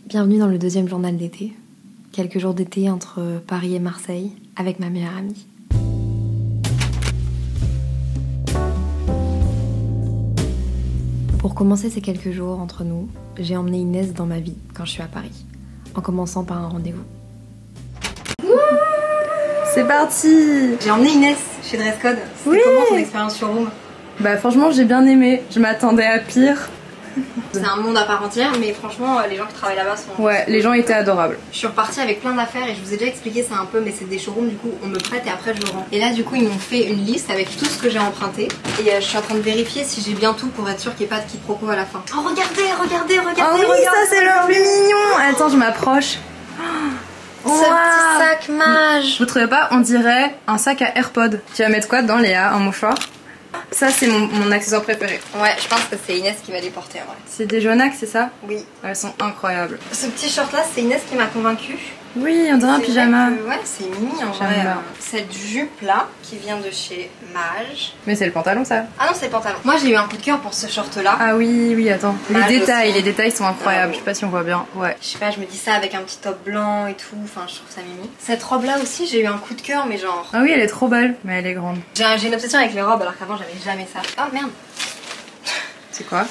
Bienvenue dans le deuxième journal d'été. Quelques jours d'été entre Paris et Marseille avec ma meilleure amie. Pour commencer ces quelques jours entre nous, j'ai emmené Inès dans ma vie quand je suis à Paris, en commençant par un rendez-vous. C'est parti! J'ai emmené Inès chez Dresscode. C'était comment ton expérience sur Room? Bah franchement j'ai bien aimé, je m'attendais à pire. C'est un monde à part entière, mais franchement les gens qui travaillent là-bas sont... Ouais, les gens étaient adorables. Je suis repartie avec plein d'affaires et je vous ai déjà expliqué ça un peu, mais c'est des showrooms, du coup on me prête et après je rends. Et là du coup ils m'ont fait une liste avec tout ce que j'ai emprunté et je suis en train de vérifier si j'ai bien tout pour être sûre qu'il n'y ait pas de quiproquo à la fin. Oh regardez. Oh oui, ça c'est le plus mignon. Attends, je m'approche. Ce petit sac mage. Vous trouvez pas? On dirait un sac à AirPod. Tu vas mettre quoi dedans, Léa? Un mouchoir? Ça c'est mon accessoire préféré. Ouais, je pense que c'est Inès qui va les porter en vrai. C'est des Jonac, c'est ça? Oui. Elles sont incroyables. Ce petit short là, c'est Inès qui m'a convaincue. Oui, on dirait un pyjama. Ouais, c'est mini en vrai. Cette jupe là, qui vient de chez Mage. Mais c'est le pantalon ça? Ah non, c'est le pantalon. Moi j'ai eu un coup de cœur pour ce short là. Ah oui, attends. Mage Les détails sont incroyables. Je sais pas si on voit bien. Ouais. Je sais pas, je me dis ça avec un petit top blanc et tout. Enfin, je trouve ça mimi. Cette robe là aussi, j'ai eu un coup de cœur, mais genre. Ah oui, elle est trop belle, mais elle est grande. J'ai une obsession avec les robes alors qu'avant j'avais jamais ça. Oh merde. C'est quoi?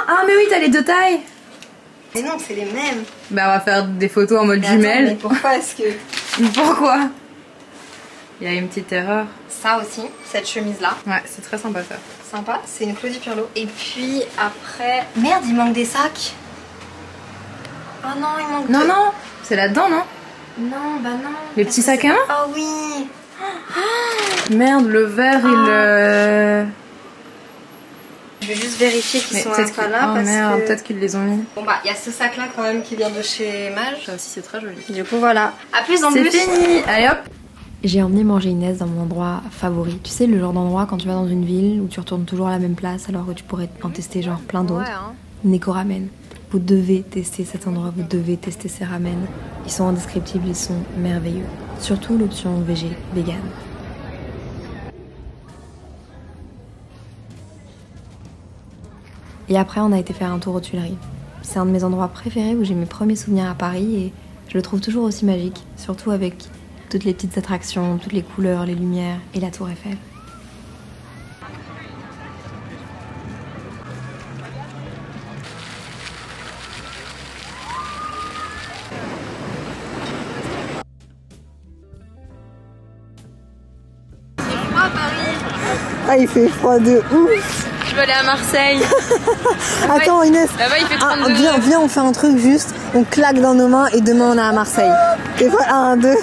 Ah mais oui, t'as les deux tailles. Mais non, c'est les mêmes. Bah on va faire des photos en mode mais jumelle. Attends, mais pourquoi est-ce que... Pourquoi? Il y a une petite erreur. Ça aussi, cette chemise là. Ouais, c'est très sympa ça. Sympa, c'est une Claudie Pierlot. Et puis après... Merde, il manque des sacs. Oh non, il manque Non, non, c'est là-dedans, non? Non, bah non. Les petits sacs à main? Oh oui. Merde, le verre Je vais juste vérifier qu'ils sont pas là Oh parce merde, que... peut-être qu'ils les ont mis. Bon bah, il y a ce sac là quand même qui vient de chez Mage. Ça aussi c'est très joli. Du coup voilà. A plus dans le bus. C'est fini. Allez hop. J'ai emmené manger Inès dans mon endroit favori. Tu sais, le genre d'endroit quand tu vas dans une ville où tu retournes toujours à la même place alors que tu pourrais en tester genre plein d'autres. Ouais, hein. Neko Ramen. Vous devez tester cet endroit, vous devez tester ces ramen. Ils sont indescriptibles, ils sont merveilleux. Surtout l'option végé, vegan. Et après, on a été faire un tour aux Tuileries. C'est un de mes endroits préférés où j'ai mes premiers souvenirs à Paris et je le trouve toujours aussi magique, surtout avec toutes les petites attractions, toutes les couleurs, les lumières et la tour Eiffel. Ah, il fait froid de ouf. Je veux aller à Marseille. Attends Inès. Là-bas il fait 32. Viens, on fait un truc juste. On claque dans nos mains et demain on est à Marseille. Et voilà, 1, 2.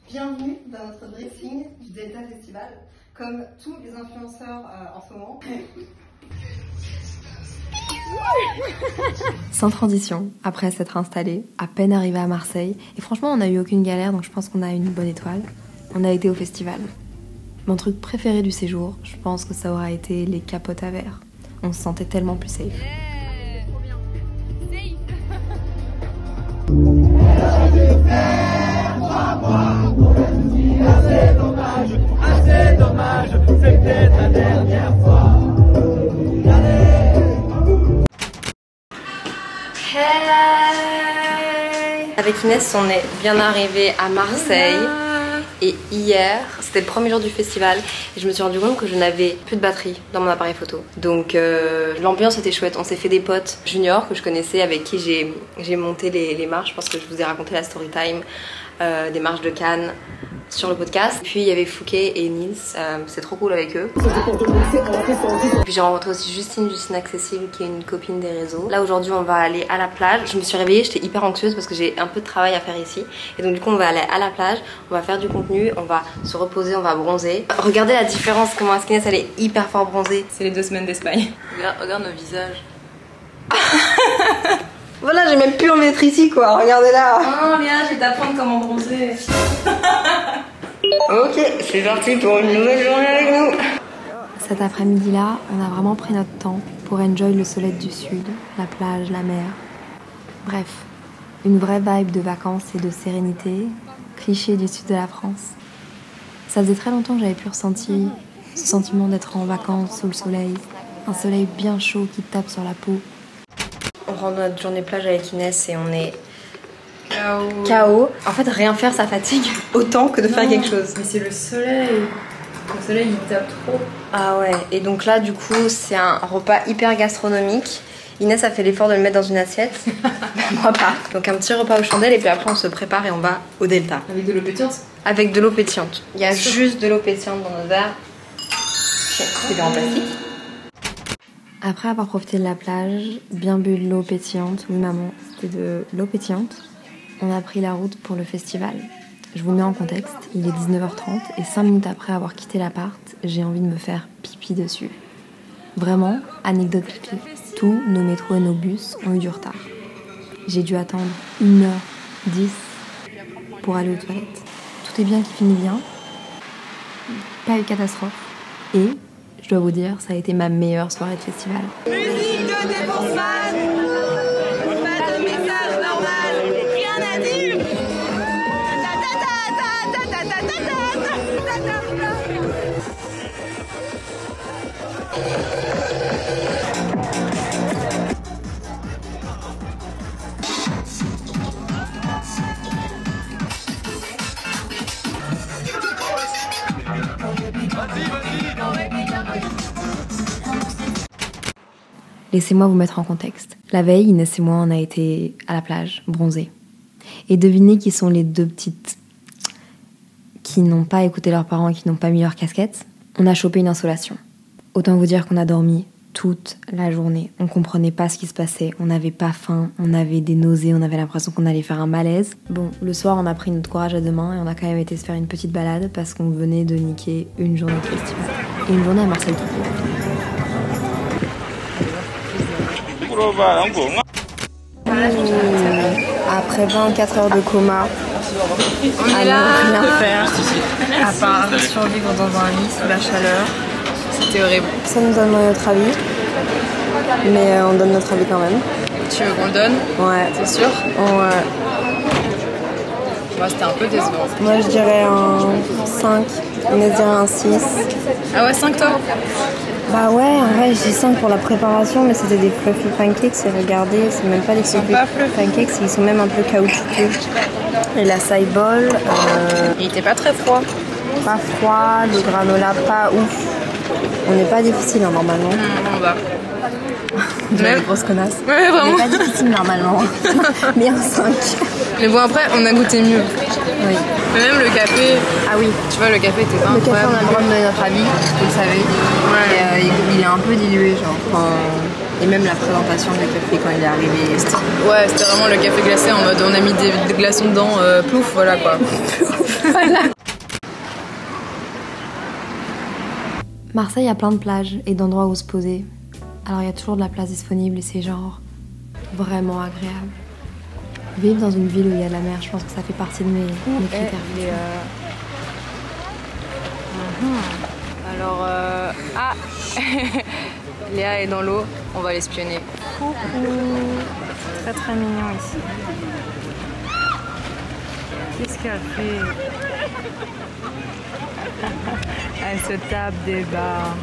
Bienvenue dans notre dressing du Delta Festival. Comme tous les influenceurs en ce moment. Sans transition, après s'être installé, à peine arrivé à Marseille, et franchement on n'a eu aucune galère donc je pense qu'on a une bonne étoile. On a été au festival. Mon truc préféré du séjour, je pense que ça aura été les capotes à verre. On se sentait tellement plus safe. Trop bien. Assez dommage, c'est peut-être la dernière fois. Hey. Avec Inès, on est bien arrivé à Marseille. Et hier, c'était le premier jour du festival et je me suis rendu compte que je n'avais plus de batterie dans mon appareil photo. Donc l'ambiance était chouette, on s'est fait des potes juniors que je connaissais avec qui j'ai monté les marches parce que je vous ai raconté la story time des marches de Cannes sur le podcast. Puis il y avait Fouquet et Nils, c'est trop cool avec eux. Puis j'ai rencontré aussi Justine Accessible qui est une copine des réseaux. Là aujourd'hui on va aller à la plage. Je me suis réveillée, j'étais hyper anxieuse parce que j'ai un peu de travail à faire ici. Et donc du coup on va aller à la plage, on va faire du contenu, on va se reposer, on va bronzer. Regardez la différence, comment Inès elle est hyper fort bronzée. C'est les 2 semaines d'Espagne. Regarde nos visages. Voilà, j'ai même pu en mettre ici quoi, regardez là. Oh Léa, je vais t'apprendre comment bronzer. Ok, c'est parti pour une nouvelle journée avec nous. Cet après-midi-là, on a vraiment pris notre temps pour enjoy le soleil du sud, la plage, la mer. Bref, une vraie vibe de vacances et de sérénité cliché du sud de la France. Ça faisait très longtemps que j'avais pu ressentir ce sentiment d'être en vacances sous le soleil. Un soleil bien chaud qui tape sur la peau. On rentre notre journée plage avec Inès et on est KO. En fait, rien faire, ça fatigue autant que de faire quelque chose. Mais c'est le soleil. Le soleil, il tape trop. Ah ouais, et donc là, du coup, c'est un repas hyper gastronomique. Inès a fait l'effort de le mettre dans une assiette. Moi pas. Donc un petit repas aux chandelles et puis après on se prépare et on va au Delta. Avec de l'eau pétillante? Avec de l'eau pétillante. Il y a juste de l'eau pétillante dans notre verre. C'est bien en plastique. Après avoir profité de la plage, bien bu de l'eau pétillante, oui maman, c'était de l'eau pétillante, on a pris la route pour le festival. Je vous mets en contexte, il est 19h30 et 5 minutes après avoir quitté l'appart, j'ai envie de me faire pipi dessus. Vraiment, anecdote pipi. Tous nos métros et nos bus ont eu du retard. J'ai dû attendre 1h10 pour aller aux toilettes. Tout est bien qui finit bien. Pas eu de catastrophe. Et, je dois vous dire, ça a été ma meilleure soirée de festival. Musique de défonce-man. Pas de message normal. Rien à dire. Laissez-moi vous mettre en contexte. La veille, Inès et moi, on a été à la plage, bronzés. Et devinez qui sont les deux petites qui n'ont pas écouté leurs parents et qui n'ont pas mis leur casquette. On a chopé une insolation. Autant vous dire qu'on a dormi toute la journée. On comprenait pas ce qui se passait, on n'avait pas faim, on avait des nausées, on avait l'impression qu'on allait faire un malaise. Bon, le soir, on a pris notre courage à deux mains et on a quand même été se faire une petite balade parce qu'on venait de niquer une journée de festival. Et une journée à Marseille tout court. Après 24 heures de coma, On est là rien faire à part survivre dans un lit sous la chaleur. C'était horrible. ça nous donne notre avis. Mais on donne notre avis quand même. Tu veux qu'on le donne? Ouais. T'es sûr? Ouais. Moi, c'était un peu décevant. Moi je dirais un 5, Inès dirait un 6. Ah ouais, 5 toi? Bah ouais, en vrai j'ai 5 pour la préparation, mais c'était des fluffy pancakes et regardez, c'est même pas des fluffy pancakes, ils sont même un peu caoutchouteux. Et la side ball, Il était pas très froid. pas froid, le granola pas ouf. On n'est pas difficile hein, normalement. On va. Même grosse connasse. Ouais, On vraiment. n'est pas difficile normalement. Mais un 5. Mais bon, après, on a goûté mieux. Oui. Mais même le café, Ah oui, tu vois, le café était pas le café incroyable. on a le droit de donner notre avis, vous le savez. Ouais. Et, il est un peu dilué genre. Et même la présentation du café quand il est arrivé. Ouais, c'était vraiment le café glacé en mode on a mis des glaçons dedans, plouf, voilà quoi. Marseille a plein de plages et d'endroits où se poser. Alors il y a toujours de la place disponible et c'est genre vraiment agréable. Vivre dans une ville où il y a de la mer, je pense que ça fait partie de mes critères. Alors, ah Léa est dans l'eau, on va l'espionner. Coucou. Très très mignon ici. Qu'est-ce qu'elle fait? Elle se tape des barres.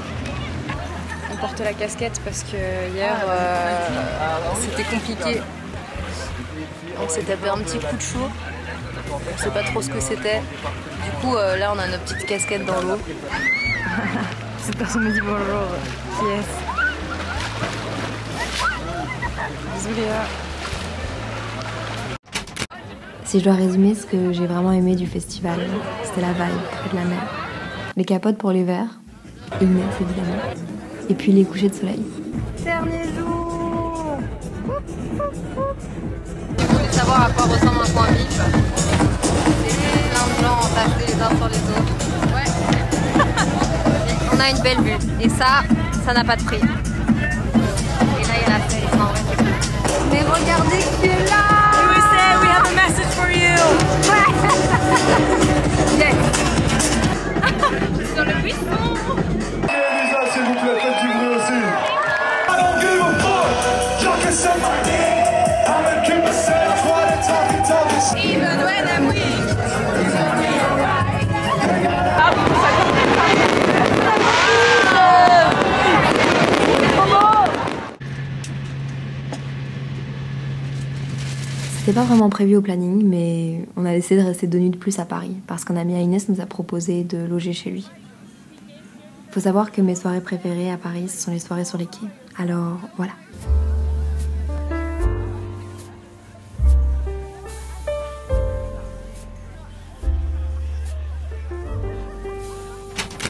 On porte la casquette parce que hier c'était compliqué. On s'est tapé un petit coup de chaud. On sait pas trop ce que c'était. Du coup là on a notre petite casquette dans l'eau. Cette personne me dit bonjour. Qui est-ce? Bisous Léa. Si je dois résumer ce que j'ai vraiment aimé du festival, c'était la vibe près de la mer. Les capotes pour les verres, Inès évidemment, et puis les couchers de soleil. Dernier jour. Si vous voulez savoir à quoi ressemble un coin vif, c'est plein de gens entassés les uns sur les autres. Ouais. On a une belle vue. Et ça n'a pas de prix. Et là, il y a la fête. En vrai, c'est cool. Mais regardez qui est là! USA, we have a message for you. Yes. Dans le buisson. Déjà, s'il vous plaît, faites du bruit aussi. I don't give a fuck. Y'all can suck my dick. I'ma keep myself while they talking. Even when I'm weak. C'était pas vraiment prévu au planning, mais on a décidé de rester 2 nuits de plus à Paris, parce qu'un ami à Inès nous a proposé de loger chez lui. Faut savoir que mes soirées préférées à Paris, ce sont les soirées sur les quais. Alors, voilà.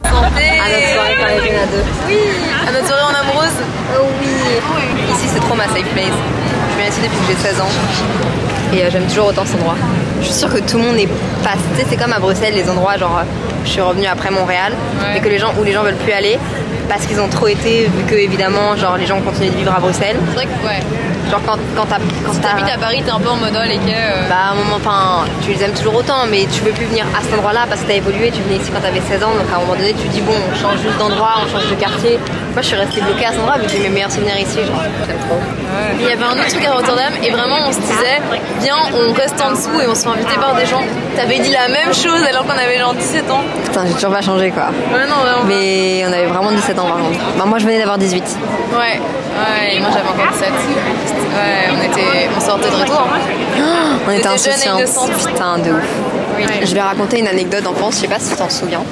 À notre soirée parisienne à 2. Oui, à notre soirée en amoureuse. Oh oui. Ici, c'est trop ma safe place. Je viens ici depuis que j'ai 16 ans. Et j'aime toujours autant cet endroit. Je suis sûre que tout le monde est passé. Tu sais, c'est comme à Bruxelles, les endroits genre. Je suis revenue après Montréal, mais que les gens veulent plus aller parce qu'ils ont trop été, vu que évidemment, genre les gens continuent de vivre à Bruxelles. C'est vrai que ouais. Genre quand t'habites à Paris, t'es un peu en mode les quais. Bah à un moment, enfin, tu les aimes toujours autant, mais tu veux plus venir à cet endroit-là parce que t'as évolué. Tu venais ici quand t'avais 16 ans, donc à un moment donné, tu dis bon, on change juste d'endroit, on change de quartier. Moi, je suis restée bloquée à cet endroit, vu que j'ai mes meilleurs souvenirs ici. Genre, j'aime trop. Ouais. Il y avait un autre truc à Rotterdam, et vraiment, on se disait, viens, on reste en dessous et on se fait inviter par des gens. T'avais dit la même chose alors qu'on avait genre 17 ans. Putain, j'ai toujours pas changé quoi. Ouais, non, vraiment. Mais on avait vraiment 17 ans par contre. Bah, moi, je venais d'avoir 18. Ouais, et moi j'avais encore 17. Ouais, on sortait de retour. On était insouciants. Innocentes. Putain, de ouf. Oui. Je vais raconter une anecdote d'enfance, je sais pas si tu t'en souviens.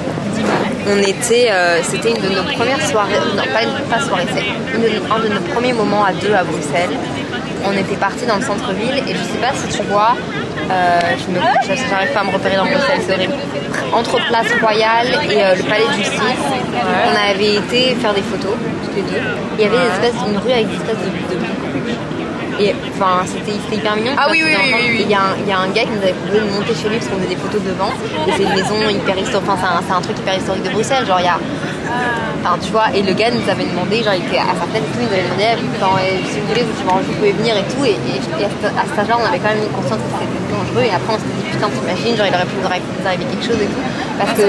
On était, c'était une de nos premières soirées, non pas soirée, c'est un de nos premiers moments à 2 à Bruxelles. On était partis dans le centre-ville et je sais pas si tu vois, j'arrive pas à me repérer dans Bruxelles, c'est horrible. Entre Place Royale et le Palais de Justice, on avait été faire des photos, toutes les deux. Il y avait une rue avec des espèces de briques. Et enfin, c'était hyper mignon. Ah oui. Il y a un gars qui nous avait proposé de monter chez lui parce qu'on faisait des photos devant. Et c'est une maison hyper historique, enfin c'est un truc hyper historique de Bruxelles. Genre il y a. Enfin tu vois, et le gars nous avait demandé, genre il était à sa fenêtre et tout, il nous avait demandé si vous voulez, vous pouvez venir et tout. Et à cet âge-là, on avait quand même une conscience que c'était dangereux. Et après on s'était dit putain, t'imagines, genre il aurait pu nous arriver quelque chose et tout. Parce que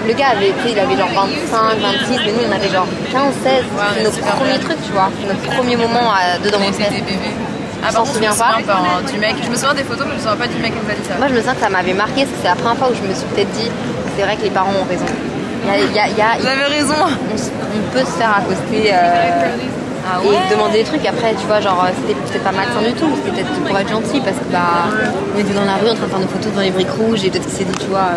le gars avait, il avait genre 25, 26, mais nous on avait genre 15, 16. C'est notre premier truc, tu vois. C'est notre premier moment à 2 dans Bruxelles. Ah, par contre, je me souviens pas du mec. Je me souviens des photos, mais je me souviens pas du mec qui m'a dit ça. Moi, je me souviens que ça m'avait marqué parce que c'est la première fois où je me suis peut-être dit c'est vrai que les parents ont raison. Vous avez raison. On peut se faire accoster et demander des trucs. Après, tu vois, genre, c'était peut-être pas malsain du tout, c'était peut-être pour être gentil parce que bah, on était dans la rue en train de faire nos photos dans les briques rouges et peut-être qu'il s'est dit, tu vois.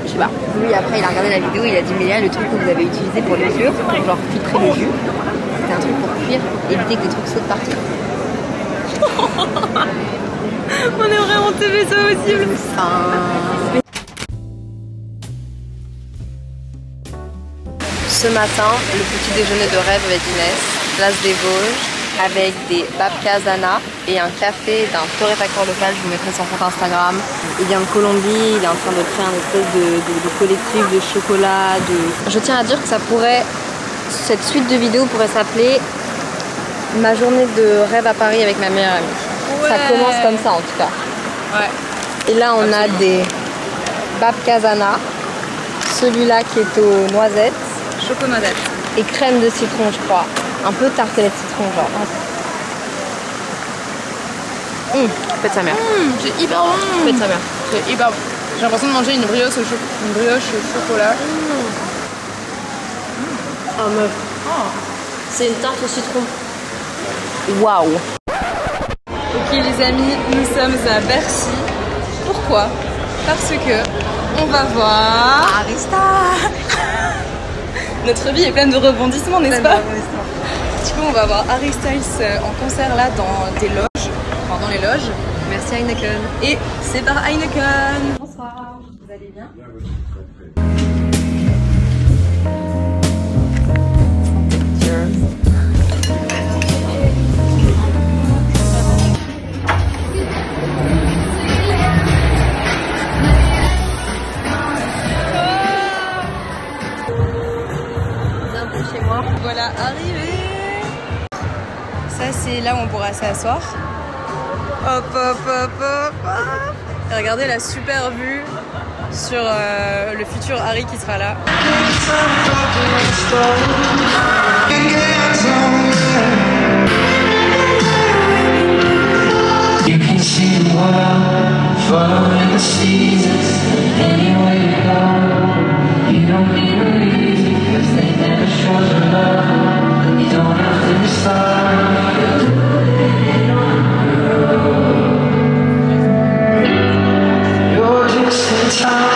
Je sais pas. Lui, après, il a regardé la vidéo, il a dit, mais là, le truc que vous avez utilisé pour les yeux, pour genre filtrer le jus, c'était un truc pour cuire, éviter que les trucs sautent partout. On est vraiment TV, ça possible. Ce matin, le petit déjeuner de rêve avec Inès, place des Vosges, avec des babkas d'Anna et un café d'un torréfacteur local, je vous mettrai son compte Instagram. Il vient de Colombie, il est en train de créer un espèce de collectif de chocolat. Je tiens à dire que cette suite de vidéos pourrait s'appeler ma journée de rêve à Paris avec ma meilleure amie. Ouais. Ça commence comme ça en tout cas. Ouais. Et là on a des babkas d'Anna, celui-là qui est aux noisettes. Choco-noisette. Et crème de citron, je crois. Un peu tartelette citron, genre. Faites sa mère. C'est hyper bon. Faites sa mère. C'est hyper bon. J'ai l'impression de manger une brioche au chocolat. Oh meuf. C'est une tarte au citron. Waouh. Ok les amis, nous sommes à Bercy. Pourquoi? Parce que on va voir Arista. Notre vie est pleine de rebondissements, n'est-ce pas? Du coup, on va voir Harry Styles en concert là dans des loges, enfin dans les loges. Merci Heineken. Et c'est par Heineken. Bonsoir. Vous allez bien? Voilà, arrivé. Ça c'est là où on pourra s'asseoir. Hop hop hop hop hop. Et regardez la super vue sur le futur Harry qui sera là. You can see the world following the seasons. Anywhere you go, you don't need a reason, 'cause they never show the love. You don't have to be sorry, you'll do it on your own. time.